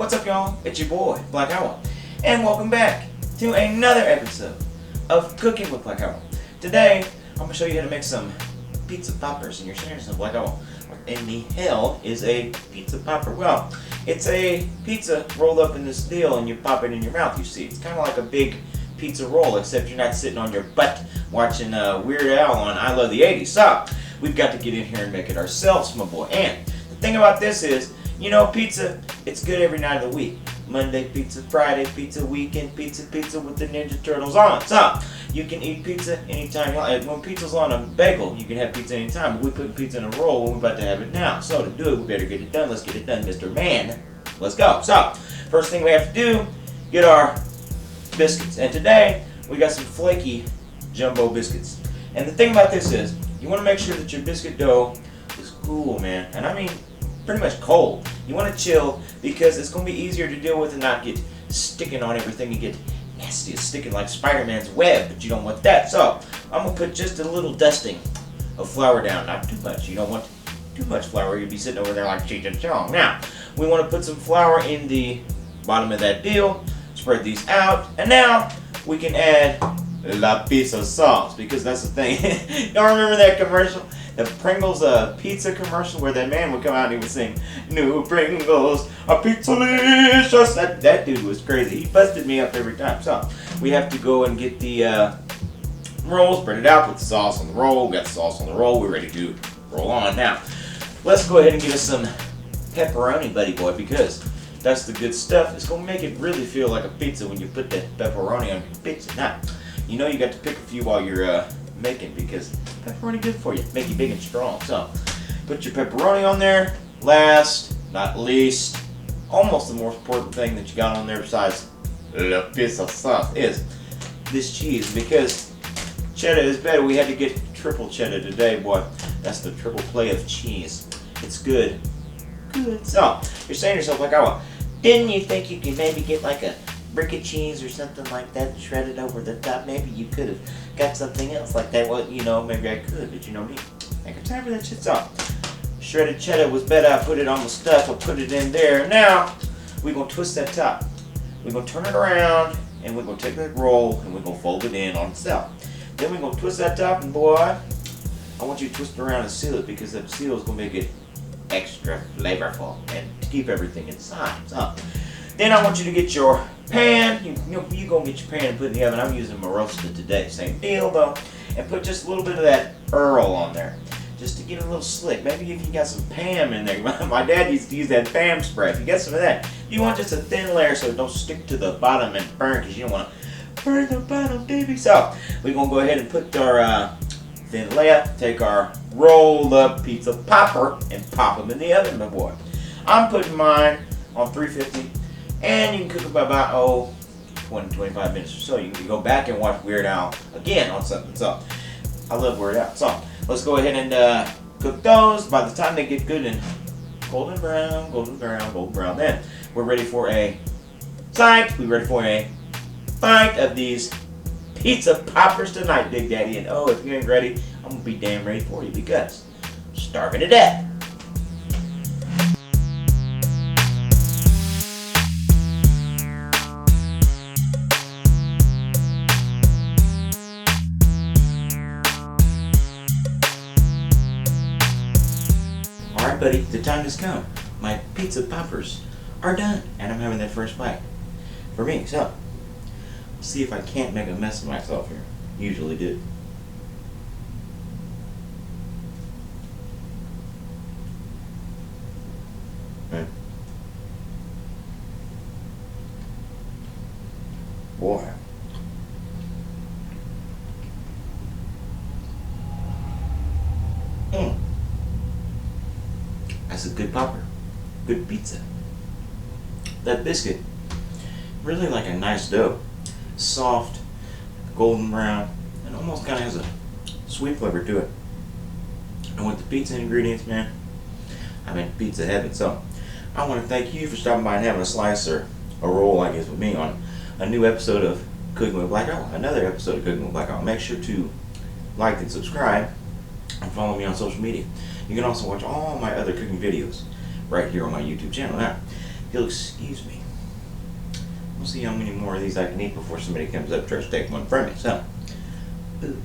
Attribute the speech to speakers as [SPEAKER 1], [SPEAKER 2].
[SPEAKER 1] What's up, y'all? It's your boy, Black Owl, and welcome back to another episode of Cooking with Black Owl. Today, I'm going to show you how to make some pizza poppers, and you're saying to yourself, Black Owl, what in the hell is a pizza popper? Well, it's a pizza rolled up in this deal, and you pop it in your mouth, you see. It's kind of like a big pizza roll, except you're not sitting on your butt watching Weird Al on I Love the 80s. So, we've got to get in here and make it ourselves, my boy. And the thing about this is, you know, pizza, it's good every night of the week. Monday pizza, Friday pizza, weekend pizza, pizza with the Ninja Turtles on. So, you can eat pizza anytime you like. When pizza's on a bagel, you can have pizza anytime. But we put pizza in a roll and we're about to have it now. So, to do it, we better get it done. Let's get it done, Mr. Man. Let's go. So, first thing we have to do, get our biscuits. And today, we got some flaky jumbo biscuits. And the thing about this is, you want to make sure that your biscuit dough is cool, man. And I mean, pretty much cold. You want to chill because it's going to be easier to deal with and not get sticking on everything. You get nasty, it's sticking like Spider-Man's web, but you don't want that. So I'm going to put just a little dusting of flour down, not too much. You don't want too much flour. You'll be sitting over there like Cheech and Chong. Now, we want to put some flour in the bottom of that deal, spread these out, and now we can add la pizza sauce, because that's the thing. Y'all remember that commercial? The Pringles pizza commercial where that man would come out and he would sing, "New Pringles are pizza-licious." That dude was crazy. He busted me up every time. So we have to go and get the roll, spread it out, put the sauce on the roll. Got the sauce on the roll. We're ready to roll on. Now, let's go ahead and get us some pepperoni, buddy boy, because that's the good stuff. It's going to make it really feel like a pizza when you put that pepperoni on your pizza. Now, you know you got to pick a few while you're making, because pepperoni good for you, make you big and strong. So put your pepperoni on there. Last not least, almost the most important thing that you got on there besides la pizza sauce is this cheese, because cheddar is better. We had to get triple cheddar today, boy. That's the triple play of cheese. It's good. So you're saying to yourself, like, oh, didn't you think you could maybe get like a brick of cheese or something like that shredded over the top? Maybe you could have got something else like that. Well, you know, maybe I could, but you know me. I got time for that shit. So, shredded cheddar was better. I put it on the stuff. I put it in there. Now, we're going to twist that top. We're going to turn it around, and we're going to take that roll, and we're going to fold it in on itself. Then we're going to twist that top, and boy, I want you to twist it around and seal it, because that seal is going to make it extra flavorful and to keep everything inside. So, then I want you to get your pan. You go get your pan and put it in the oven. I'm using my roasted today. Same deal though. And put just a little bit of that Earl on there, just to get a little slick. Maybe if you got some Pam in there. My dad used to use that Pam spray. If you get some of that, you want just a thin layer so it don't stick to the bottom and burn, because you don't want to burn the bottom, baby. So we're gonna go ahead and put our thin layer. Take our rolled up pizza popper and pop them in the oven, my boy. I'm putting mine on 350. And you can cook them about 20-25 minutes or so. You can go back and watch Weird Al again on something. So I love Weird Al. So let's go ahead and cook those. By the time they get good and golden brown, then we're ready for a sight. We're ready for a bite of these pizza poppers tonight, Big Daddy. And if you ain't ready, I'm gonna be damn ready for you, because I'm starving to death. Alright, buddy, the time has come. My pizza poppers are done, and I'm having that first bite for me. So, let's see if I can't make a mess of myself here. Usually do. Okay. Boy. That's a good popper. Good pizza. That biscuit, really like a nice dough. Soft, golden brown, and almost kind of has a sweet flavor to it. And with the pizza ingredients, man, I'm in pizza heaven. So, I want to thank you for stopping by and having a slice or a roll, I guess, with me on a new episode of Cooking with Black Owl. Another episode of Cooking with Black Owl. Make sure to like and subscribe and follow me on social media. You can also watch all my other cooking videos right here on my YouTube channel. Now, you'll excuse me. We'll see how many more of these I can eat before somebody comes up and tries to take one from me. So, ooh.